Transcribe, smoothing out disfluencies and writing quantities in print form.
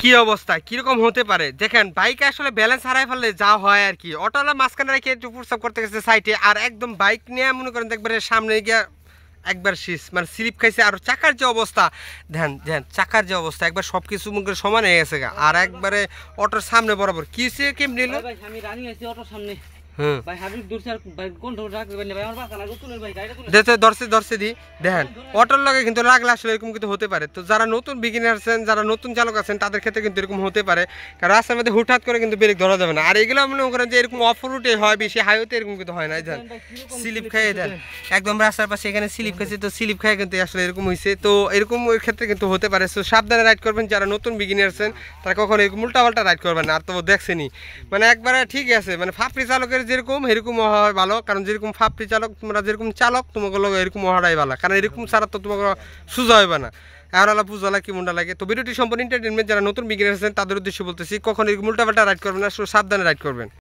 কি অবস্থা কিরকম হতে পারে দেখেন, বাইকে আসলে ব্যালেন্স হারাই ফেললে যা হয় আর কি। অটোওয়ালা মাঝখানে রেখে একটু প্রস্তাব করতে গেছে সাইডে, আর একদম বাইক নিয়ে মনে করেন দেখবেন সামনে গিয়া একবার শীষ মানে স্লিপ খাইছে। আর চাকার যে অবস্থা ধ্যান ধ্যান, চাকার যে অবস্থা একবার সব কিছু মনে করে সমান হয়ে গেছে গা। আর একবারে অটোর সামনে বরাবর কি হয়েছে কেমনি নিল। আমি রানিং আছি অটোর সামনে। হুম ভাই হাবিব দূর স্যার ভাই কোন ধরে রাখবে ভাই আমার বাসা লাগো তুলেন ভাই গাড়িটা তুলেন। দেখতে ধরছে দি দেখেন, অটোর লগে কিন্তু লাগলে আসলে এরকম কিন্তু হতে পারে। তো যারা নতুন বিগিনার আছেন, যারা নতুন চালক আছেন, তাদের ক্ষেত্রে কিন্তু এরকম হতে পারে। কারণ রাস্তার মধ্যে হুটহাট করে কিন্তু ব্রেক ধরা যাবে না। আর এগুলো মনে করেন যে এরকম অফ রুটে হয় বেশি, হাইওয়েতে এরকম কিন্তু হয় না। দেন স্লিপ খাইয়ে দেন একদম রাস্তার পাশে, এখানে স্লিপ খাইছে, তো স্লিপ খাই কিন্তু আসলে এরকম হয়েছে। তো এরকম ওই ক্ষেত্রে কিন্তু হতে পারে। তো সাবধানে রাইড করবেন। যারা নতুন বিগিনার আছেন তারা কখনো এরকম উল্টাপাল্টা রাইড করবেন না। আর তো দেখছেনি মানে একবারে ঠিক আছে, মানে ফাপড়ি চালকের যেরকম এরকম হয় ভালো। কারণ যেরকম ফাপড়ি চালক তোমরা যেরকম চালক তোমাকে লোক এরকম হওয়াটাই ভালো। কারণ এরকম ছাড়া তো তোমাকে সোজা হবে না। আর আলা বুঝালা কি মুন্ডা লাগে। তো ভিডিওটি সম্পূর্ণ এন্টারটেনমেন্ট। যারা নতুন বিগিনার আছেন তাদের উদ্দেশ্যে বলতেছি, কখন এরকম উল্টাপাল্টা রাইড করবেন না, সাবধানে রাইড করবেন।